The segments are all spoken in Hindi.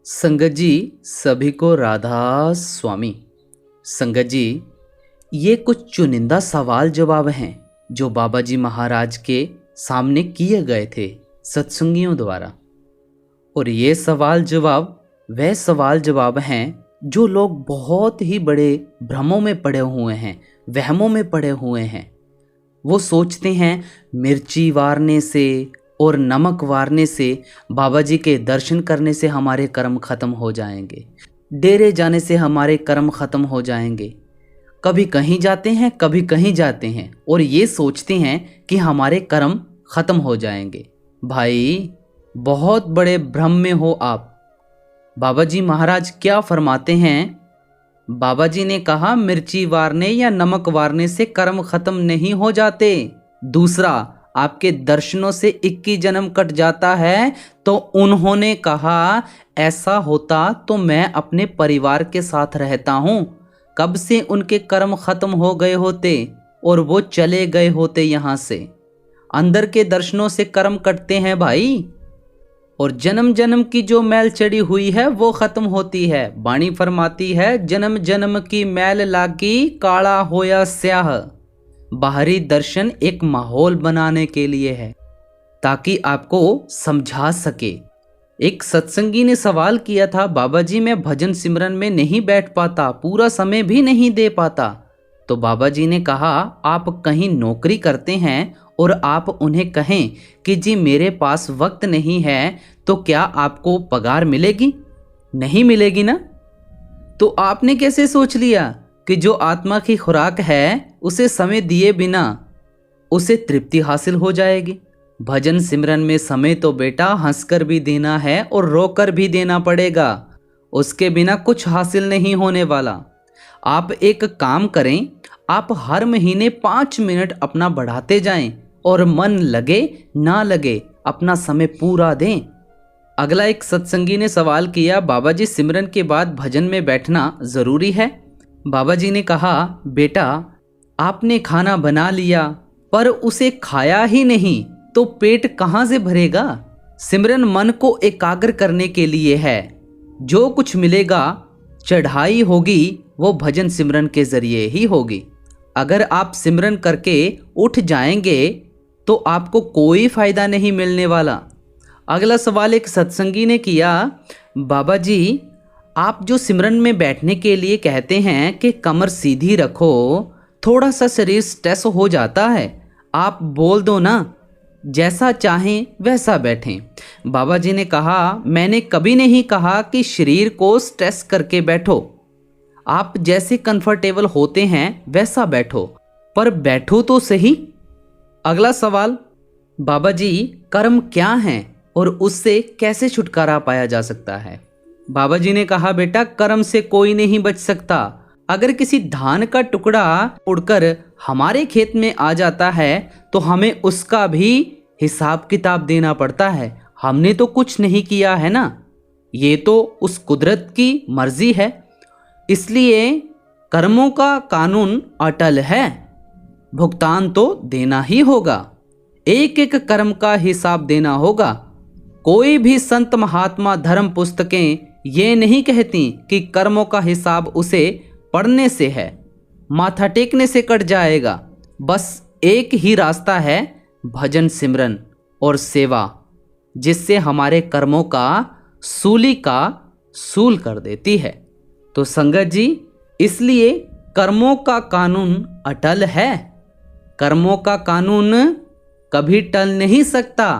संगत जी, सभी को राधा स्वामी। संगत जी, ये कुछ चुनिंदा सवाल जवाब हैं जो बाबा जी महाराज के सामने किए गए थे सत्संगियों द्वारा। और ये सवाल जवाब हैं जो लोग बहुत ही बड़े भ्रमों में पड़े हुए हैं, वहमों में पड़े हुए हैं। वो सोचते हैं मिर्ची वारने से और नमक वारने से बाबा जी के दर्शन करने से हमारे कर्म ख़त्म हो जाएंगे, डेरे जाने से हमारे कर्म ख़त्म हो जाएंगे। कभी कहीं जाते हैं, कभी कहीं जाते हैं और ये सोचते हैं कि हमारे कर्म ख़त्म हो जाएंगे। भाई, बहुत बड़े भ्रम में हो आप। बाबा जी महाराज क्या फरमाते हैं? बाबा जी ने कहा मिर्ची वारने या नमक वारने से कर्म ख़त्म नहीं हो जाते। दूसरा, आपके दर्शनों से 21 जन्म कट जाता है। तो उन्होंने कहा ऐसा होता तो मैं अपने परिवार के साथ रहता हूँ, कब से उनके कर्म ख़त्म हो गए होते और वो चले गए होते यहाँ से। अंदर के दर्शनों से कर्म कटते हैं भाई, और जन्म जन्म की जो मैल चढ़ी हुई है वो ख़त्म होती है। वाणी फरमाती है जन्म जन्म की मैल लागी काला होया स्याह। बाहरी दर्शन एक माहौल बनाने के लिए है ताकि आपको समझा सके। एक सत्संगी ने सवाल किया था, बाबा जी मैं भजन सिमरन में नहीं बैठ पाता, पूरा समय भी नहीं दे पाता। तो बाबा जी ने कहा आप कहीं नौकरी करते हैं और आप उन्हें कहें कि जी मेरे पास वक्त नहीं है, तो क्या आपको पगार मिलेगी? नहीं मिलेगी ना। तो आपने कैसे सोच लिया कि जो आत्मा की खुराक है उसे समय दिए बिना उसे तृप्ति हासिल हो जाएगी? भजन सिमरन में समय तो बेटा हंसकर भी देना है और रोकर भी देना पड़ेगा, उसके बिना कुछ हासिल नहीं होने वाला। आप एक काम करें, आप हर महीने 5 मिनट अपना बढ़ाते जाएं और मन लगे ना लगे अपना समय पूरा दें। अगला एक सत्संगी ने सवाल किया, बाबा जी सिमरन के बाद भजन में बैठना ज़रूरी है? बाबा जी ने कहा बेटा आपने खाना बना लिया पर उसे खाया ही नहीं तो पेट कहाँ से भरेगा? सिमरन मन को एकाग्र करने के लिए है। जो कुछ मिलेगा चढ़ाई होगी वो भजन सिमरन के ज़रिए ही होगी। अगर आप सिमरन करके उठ जाएंगे तो आपको कोई फ़ायदा नहीं मिलने वाला। अगला सवाल एक सत्संगी ने किया, बाबा जी आप जो सिमरन में बैठने के लिए कहते हैं कि कमर सीधी रखो, थोड़ा सा शरीर स्ट्रेस हो जाता है, आप बोल दो ना, जैसा चाहें वैसा बैठें। बाबा जी ने कहा मैंने कभी नहीं कहा कि शरीर को स्ट्रेस करके बैठो, आप जैसे कंफर्टेबल होते हैं वैसा बैठो, पर बैठो तो सही। अगला सवाल, बाबा जी कर्म क्या हैं और उससे कैसे छुटकारा पाया जा सकता है? बाबा जी ने कहा बेटा कर्म से कोई नहीं बच सकता। अगर किसी धान का टुकड़ा उड़कर हमारे खेत में आ जाता है तो हमें उसका भी हिसाब किताब देना पड़ता है। हमने तो कुछ नहीं किया है ना, ये तो उस कुदरत की मर्जी है। इसलिए कर्मों का कानून अटल है, भुगतान तो देना ही होगा, एक एक कर्म का हिसाब देना होगा। कोई भी संत महात्मा धर्म पुस्तकें ये नहीं कहती कि कर्मों का हिसाब उसे पढ़ने से है, माथा टेकने से कट जाएगा। बस एक ही रास्ता है, भजन सिमरन और सेवा, जिससे हमारे कर्मों का सूल कर देती है। तो संगत जी, इसलिए कर्मों का कानून अटल है, कर्मों का कानून कभी टल नहीं सकता।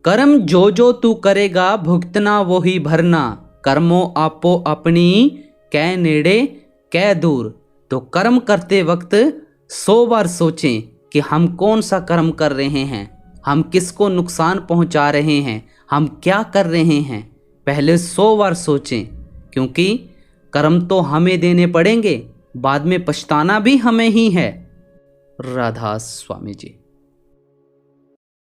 कर्म जो जो तू करेगा भुगतना वो ही भरना, कर्मों आपो अपनी कै नेड़े कै दूर। तो कर्म करते वक्त 100 बार सोचें कि हम कौन सा कर्म कर रहे हैं, हम किसको नुकसान पहुंचा रहे हैं, हम क्या कर रहे हैं। पहले 100 बार सोचें, क्योंकि कर्म तो हमें देने पड़ेंगे, बाद में पछताना भी हमें ही है। राधा स्वामी जी।